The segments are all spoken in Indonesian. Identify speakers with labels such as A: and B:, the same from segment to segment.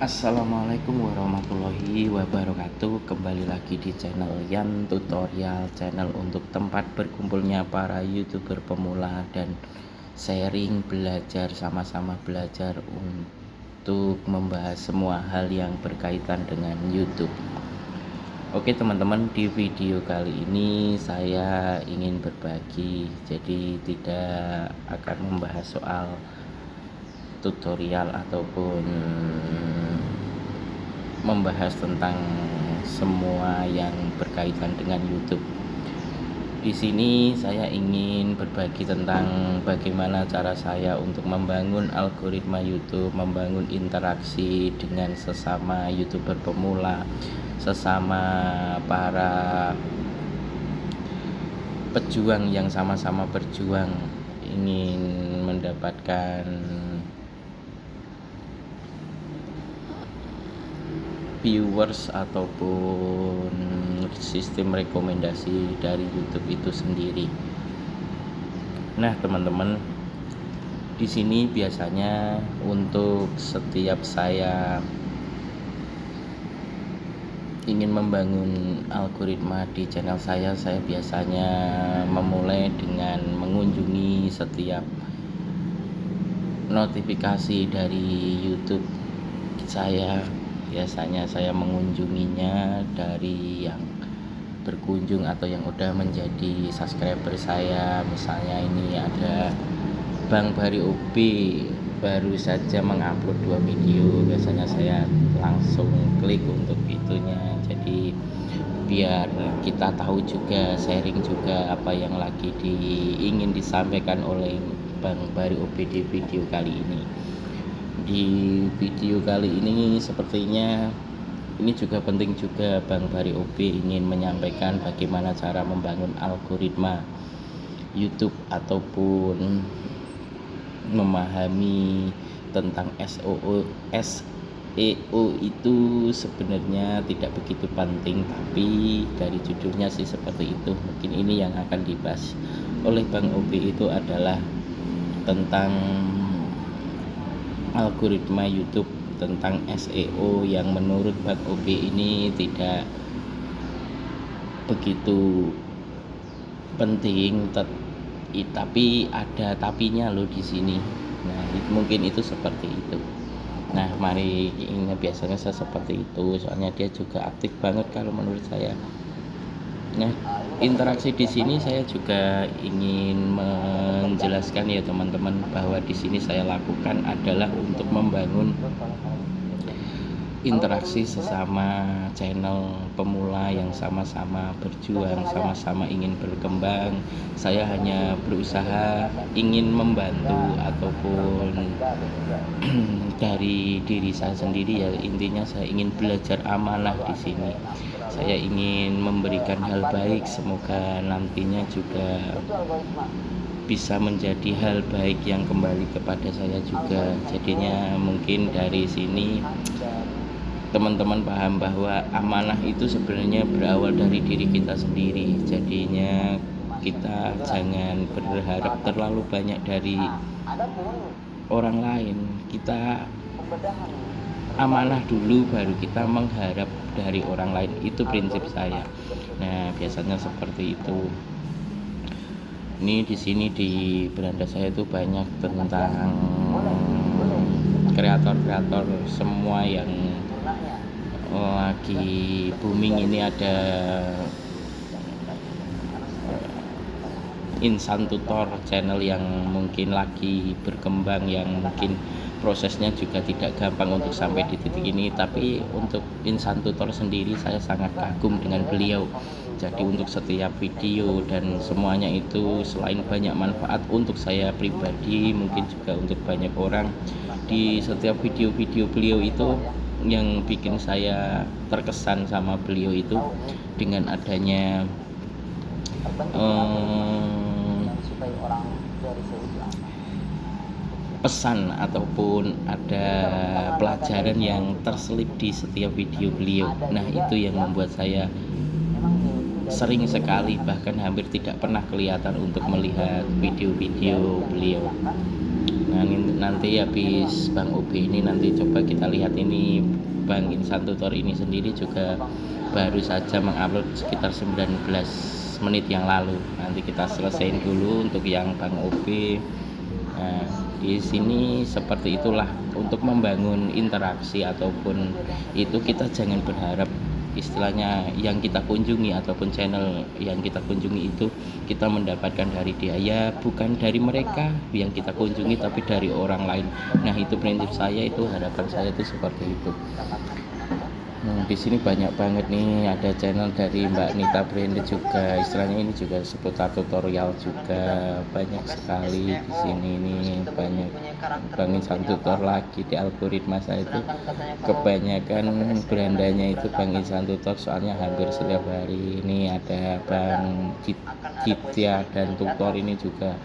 A: Assalamualaikum warahmatullahi wabarakatuh. Kembali lagi di channel Yan Tutorial, channel untuk tempat berkumpulnya para YouTuber pemula dan sharing, belajar, sama-sama belajar untuk membahas semua hal yang berkaitan dengan YouTube. Oke teman-teman, di video kali ini saya ingin berbagi, jadi tidak akan membahas soal tutorial ataupun membahas tentang semua yang berkaitan dengan YouTube. Di sini saya ingin berbagi tentang bagaimana cara saya untuk membangun algoritma YouTube, membangun interaksi dengan sesama YouTuber pemula, sesama para pejuang yang sama-sama berjuang ingin mendapatkan viewers ataupun sistem rekomendasi dari YouTube itu sendiri. Nah, teman-teman, di sini biasanya untuk setiap saya ingin membangun algoritma di channel saya biasanya memulai dengan mengunjungi setiap notifikasi dari YouTube saya. Biasanya saya mengunjunginya dari yang berkunjung atau yang udah menjadi subscriber saya. Misalnya ini ada Bang Bari OB baru saja mengupload 2 video, biasanya saya langsung klik untuk itunya. Jadi biar kita tahu juga, sharing juga apa yang lagi ingin disampaikan oleh Bang Bari OB di video kali ini. Di video kali ini sepertinya ini juga penting juga, Bang Bari OB ingin menyampaikan bagaimana cara membangun algoritma YouTube ataupun memahami tentang SEO itu sebenarnya tidak begitu penting, tapi dari judulnya sih seperti itu. Mungkin ini yang akan dibahas oleh Bang OB itu adalah tentang algoritma YouTube, tentang SEO yang menurut Bang OB ini tidak begitu penting, tapi ada tapinya loh di sini. Nah, mungkin itu seperti itu. Nah, mari ini biasanya saya seperti itu, soalnya dia juga aktif banget kalau menurut saya. Nah, interaksi di sini saya juga ingin menjelaskan ya teman-teman, bahwa di sini saya lakukan adalah untuk membangun interaksi sesama channel pemula yang sama-sama berjuang, sama-sama ingin berkembang. Saya hanya berusaha ingin membantu ataupun dari diri saya sendiri ya, intinya saya ingin belajar amanah di sini. Saya ingin memberikan hal baik, semoga nantinya juga bisa menjadi hal baik yang kembali kepada saya juga. Jadinya mungkin dari sini teman-teman paham bahwa amanah itu sebenarnya berawal dari diri kita sendiri. Jadinya kita jangan berharap terlalu banyak dari orang lain. Kita amanah dulu baru kita mengharap dari orang lain. Itu prinsip saya. Nah, biasanya seperti itu. Ini di sini di beranda saya itu banyak tentang kreator-kreator semua yang lagi booming. Ini ada Insan Tutor, channel yang mungkin lagi berkembang, yang mungkin prosesnya juga tidak gampang untuk sampai di titik ini. Tapi untuk Insan Tutor sendiri saya sangat kagum dengan beliau. Jadi untuk setiap video dan semuanya itu selain banyak manfaat untuk saya pribadi, mungkin juga untuk banyak orang, di setiap video-video beliau itu yang bikin saya terkesan sama beliau itu dengan adanya pesan ataupun ada pelajaran yang terselip di setiap video beliau. Nah, itu yang membuat saya sering sekali, bahkan hampir tidak pernah kelihatan untuk melihat video-video beliau. Nah nanti habis Bang Ubi ini nanti coba kita lihat ini Bang Insan Tutor ini sendiri juga baru saja mengupload sekitar 19 menit yang lalu. Nanti kita selesaiin dulu untuk yang Bang Ubi. Nah, di sini seperti itulah untuk membangun interaksi ataupun itu kita jangan berharap istilahnya yang kita kunjungi ataupun channel yang kita kunjungi itu kita mendapatkan dari dia ya bukan dari mereka yang kita kunjungi tapi dari orang lain. Nah itu prinsip saya, itu harapan saya itu seperti itu. Di sini banyak banget nih, ada channel dari Mbak Nita Branded juga, istilahnya ini juga seputar tutorial juga, banyak sekali di sini nih, banyak Bang Insan Tutor lagi di algoritma saya itu kebanyakan berandanya itu Bang Insan Tutor, soalnya hampir setiap hari ini ada Bang Citya dan Tutor ini juga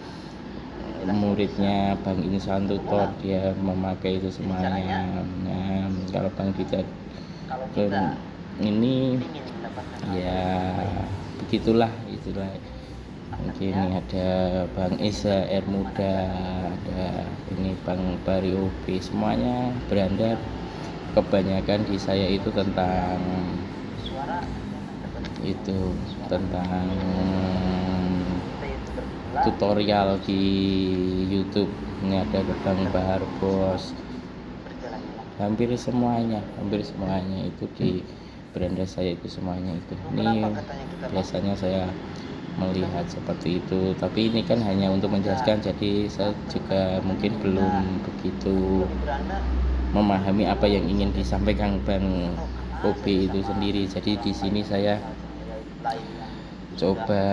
A: muridnya Bang Insan Tutor, dia memakai itu semuanya. Nah, kalau Bang Citya ini ya begitulah istilah. Mungkin ada Bang Isa Air Muda, ada ini Bang Bari Upi, semuanya beranda kebanyakan di saya itu tentang tutorial di YouTube. Ini ada Bang Bahar Bos, hampir semuanya itu di beranda saya itu semuanya itu. Ini biasanya saya melihat seperti itu, tapi ini kan hanya untuk menjelaskan, jadi saya juga mungkin belum begitu memahami apa yang ingin disampaikan Bang Obi itu sendiri. Jadi di sini saya coba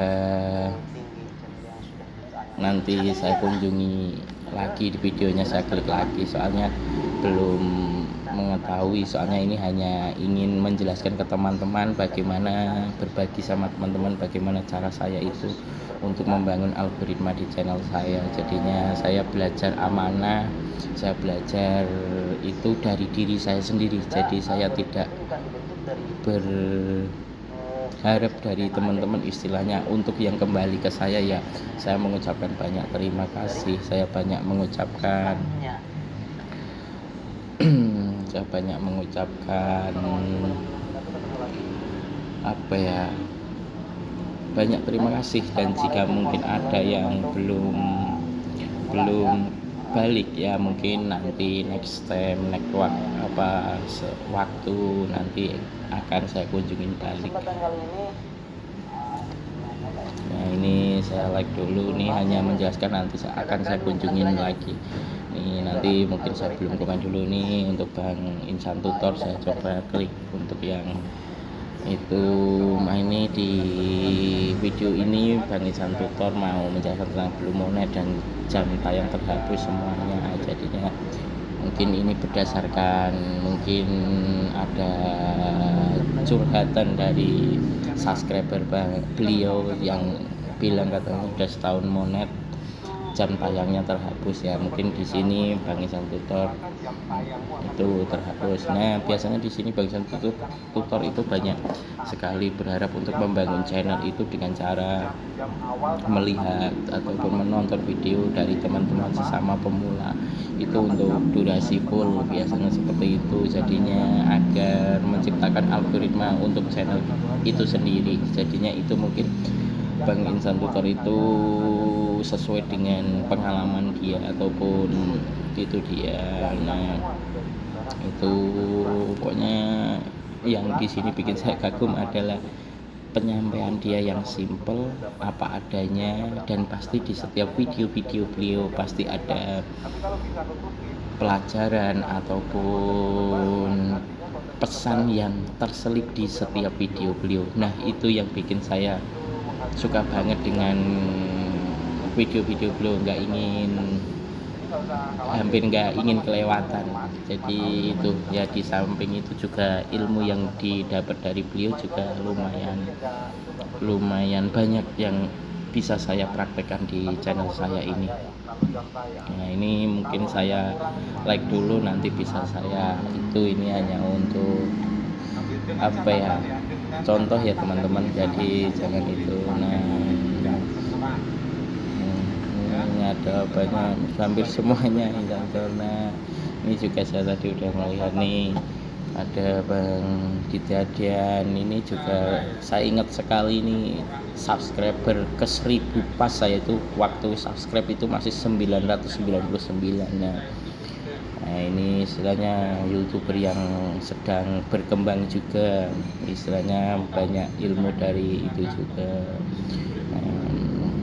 A: nanti saya kunjungi lagi di videonya, saya klik lagi, soalnya belum mengetahui, soalnya ini hanya ingin menjelaskan ke teman-teman bagaimana berbagi sama teman-teman bagaimana cara saya itu untuk membangun algoritma di channel saya. Jadinya saya belajar amanah, saya belajar itu dari diri saya sendiri, jadi saya tidak berharap dari teman-teman istilahnya untuk yang kembali ke saya. Ya saya mengucapkan banyak terima kasih, saya banyak mengucapkan banyak terima kasih. Dan jika mungkin ada yang belum balik ya mungkin nanti next time, waktu nanti akan saya kunjungin balik. Nah ini saya like dulu nih, hanya menjelaskan, nanti akan saya kunjungin lagi. Nih nanti mungkin saya belum komen dulu nih untuk Bang Insan Tutor, saya coba klik untuk yang itu. Ini di video ini Bang Insan Tutor mau menjelaskan tentang Blue Monet dan jam tayang terhapus semuanya. Jadinya mungkin ini berdasarkan mungkin ada curhatan dari subscriber beliau yang bilang katanya udah setahun Monet jam tayangnya terhapus ya. Mungkin di sini Bang Insan Tutor itu terhapus. Nah biasanya di sini Bang Insan Tutor itu banyak sekali berharap untuk membangun channel itu dengan cara melihat ataupun menonton video dari teman-teman sesama pemula itu untuk durasi full, biasanya seperti itu. Jadinya agar menciptakan algoritma untuk channel itu sendiri, jadinya itu mungkin Bang Insan Tutor itu sesuai dengan pengalaman dia ataupun itu dia. Nah itu pokoknya yang di sini bikin saya kagum adalah penyampaian dia yang simple, apa adanya, dan pasti di setiap video-video beliau pasti ada pelajaran ataupun pesan yang terselip di setiap video beliau. Nah itu yang bikin saya suka banget dengan video-video beliau, hampir nggak ingin kelewatan. Jadi itu ya, di samping itu juga ilmu yang didapat dari beliau juga lumayan banyak yang bisa saya praktekkan di channel saya ini. Nah ini mungkin saya like dulu, nanti bisa saya ini hanya untuk contoh ya teman-teman, jadi jangan itu. Nah Ini ada banyak, hampir semuanya Intan Corona. Ini juga saya tadi udah melihat nih, ada Bang Didadian. Ini juga saya ingat sekali nih, subscriber ke 1000 pas saya itu waktu subscribe itu masih 999. Nah ini istilahnya YouTuber yang sedang berkembang juga, istilahnya banyak ilmu dari itu juga.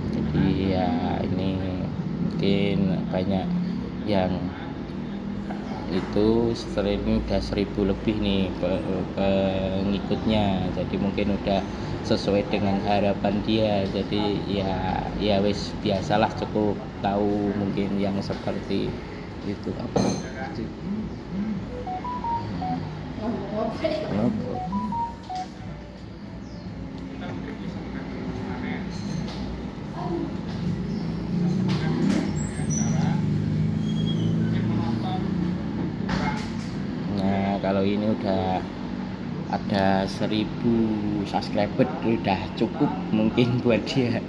A: Jadi ya ini mungkin banyak yang itu setelah ini udah 1000 lebih nih pengikutnya, jadi mungkin udah sesuai dengan harapan dia. Jadi ya wis biasalah, cukup tahu mungkin yang seperti itu apa gitu. Nah kalau ini udah ada 1000 subscriber udah cukup mungkin buat dia.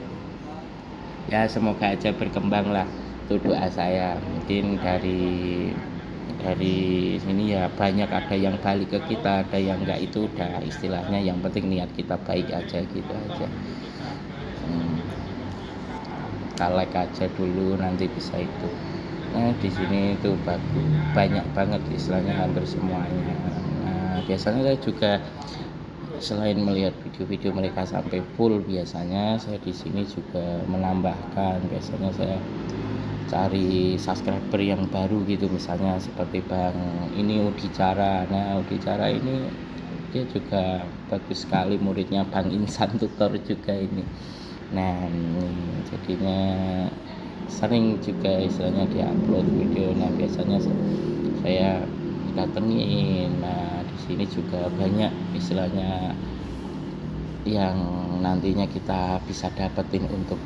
A: Ya semoga aja berkembang lah, itu doa saya. Mungkin dari sini ya banyak, ada yang balik ke kita, ada yang enggak, itu udah istilahnya yang penting niat kita baik aja gitu aja. Kita like aja dulu, nanti bisa itu. Nah di sini itu bagus, banyak banget istilahnya, hampir semuanya. Nah biasanya saya juga selain melihat video-video mereka sampai full, biasanya saya di sini juga menambahkan, biasanya saya cari subscriber yang baru gitu, misalnya seperti Bang ini Udicara. Nah Udicara ini dia juga bagus sekali, muridnya Bang Insan Tutor juga ini. Nah jadinya sering juga istilahnya dia upload video. Nah biasanya saya datengin. Nah di sini juga banyak istilahnya yang nantinya kita bisa dapetin untuk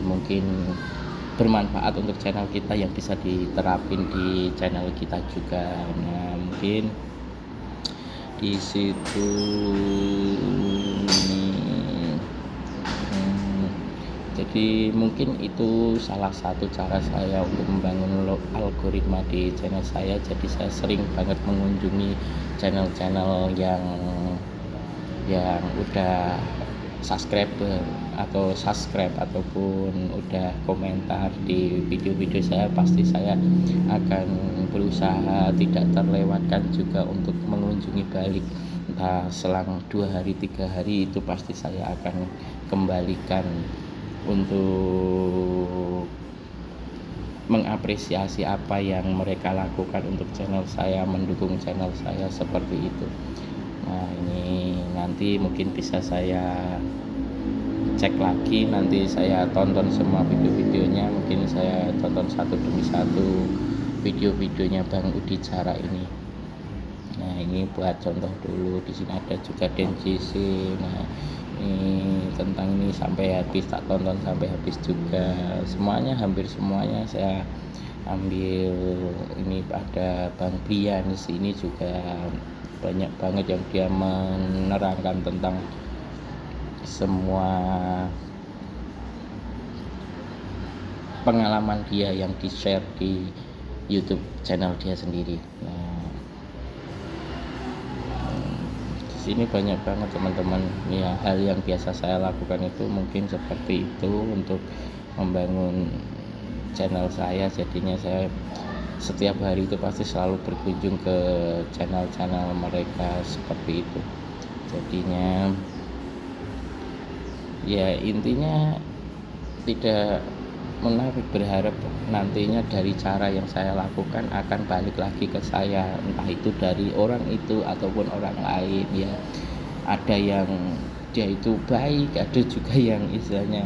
A: mungkin bermanfaat untuk channel kita, yang bisa diterapin di channel kita juga. Nah mungkin di situ jadi mungkin itu salah satu cara saya untuk membangun algoritma di channel saya. Jadi saya sering banget mengunjungi channel-channel yang udah subscriber atau subscribe ataupun udah komentar di video-video saya. Pasti saya akan berusaha tidak terlewatkan juga untuk mengunjungi balik, entah selang 2 hari 3 hari, itu pasti saya akan kembalikan untuk mengapresiasi apa yang mereka lakukan untuk channel saya, mendukung channel saya, seperti itu. Nah ini nanti mungkin bisa saya cek lagi, nanti saya tonton semua video-videonya, mungkin saya tonton satu demi satu video-videonya Bang Udicara ini. Nah ini buat contoh dulu. Di sini ada juga DenJC. Nah ini tentang ini sampai habis, tak tonton sampai habis juga semuanya, hampir semuanya saya ambil. Ini ada Bang Brian di sini juga banyak banget yang dia menerangkan tentang semua pengalaman dia yang di-share di YouTube channel dia sendiri. Nah ini banyak banget teman-teman ya, hal yang biasa saya lakukan itu mungkin seperti itu untuk membangun channel saya. Jadinya saya setiap hari itu pasti selalu berkunjung ke channel-channel mereka, seperti itu. Jadinya ya intinya tidak menarik berharap nantinya dari cara yang saya lakukan akan balik lagi ke saya, entah itu dari orang itu ataupun orang lain ya. Ada yang dia itu baik, ada juga yang istilahnya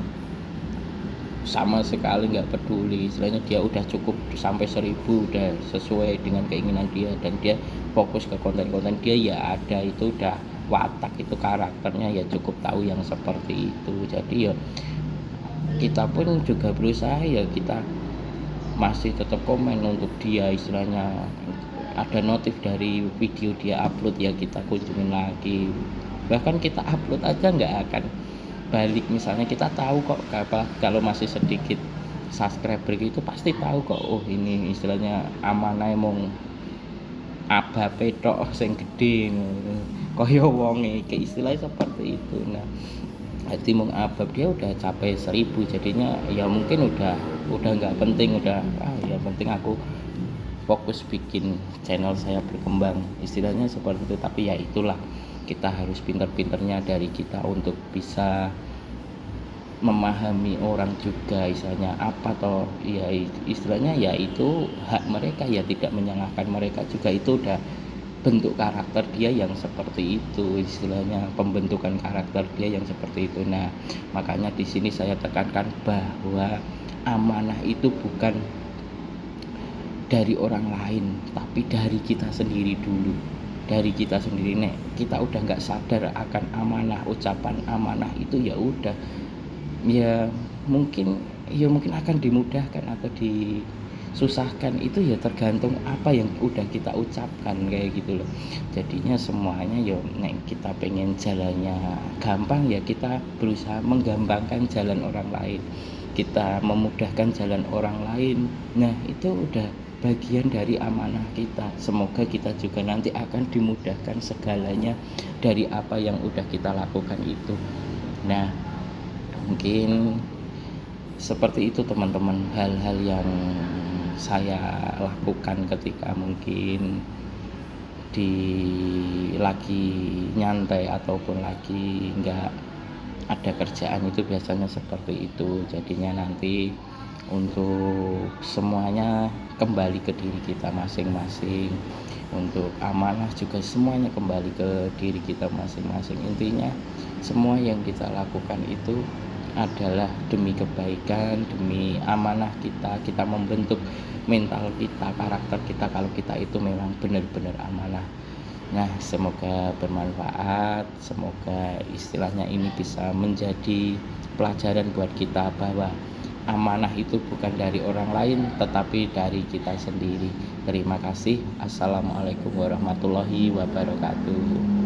A: sama sekali nggak peduli, istilahnya dia udah cukup sampai 1000 udah sesuai dengan keinginan dia, dan dia fokus ke konten-konten dia. Ya ada itu udah watak, itu karakternya, ya cukup tahu yang seperti itu. Jadi ya kita pun juga berusaha, ya kita masih tetap komen untuk dia, istilahnya ada notif dari video dia upload ya kita kunjungin lagi. Bahkan kita upload aja nggak akan balik, misalnya kita tahu kok kalau masih sedikit subscriber itu pasti tahu kok, oh ini istilahnya amanah emang abape tok sing gedhe ngono. Kaya wonge iki istilahnya seperti itu. Nah, jadi mung abab dia udah capai 1000 jadinya ya mungkin udah nggak penting, udah ya penting aku fokus bikin channel saya berkembang istilahnya seperti itu. Tapi ya itulah, kita harus pinter-pinternya dari kita untuk bisa memahami orang juga istilahnya apa toh ya, istilahnya ya itu hak mereka, ya tidak menyalahkan mereka juga, itu udah bentuk karakter dia yang seperti itu, istilahnya pembentukan karakter dia yang seperti itu. Nah, makanya di sini saya tekankan bahwa amanah itu bukan dari orang lain tapi dari kita sendiri dulu, dari kita sendiri. Nek kita udah nggak sadar akan amanah, ucapan amanah itu ya udah, ya mungkin akan dimudahkan atau disusahkan, itu ya tergantung apa yang udah kita ucapkan kayak gitu loh. Jadinya semuanya ya nek kita pengen jalannya gampang ya kita berusaha menggampangkan jalan orang lain, kita memudahkan jalan orang lain. Nah, itu udah bagian dari amanah kita. Semoga kita juga nanti akan dimudahkan segalanya dari apa yang udah kita lakukan itu. Nah, mungkin seperti itu teman-teman, hal-hal yang saya lakukan ketika mungkin lagi nyantai ataupun lagi nggak ada kerjaan, itu biasanya seperti itu. Jadinya nanti untuk semuanya kembali ke diri kita masing-masing, untuk amanah juga semuanya kembali ke diri kita masing-masing. Intinya semua yang kita lakukan itu adalah demi kebaikan, demi amanah kita membentuk mental kita, karakter kita, kalau kita itu memang benar-benar amanah. Nah, semoga bermanfaat, semoga istilahnya ini bisa menjadi pelajaran buat kita bahwa amanah itu bukan dari orang lain tetapi dari kita sendiri. Terima kasih. Assalamualaikum warahmatullahi wabarakatuh.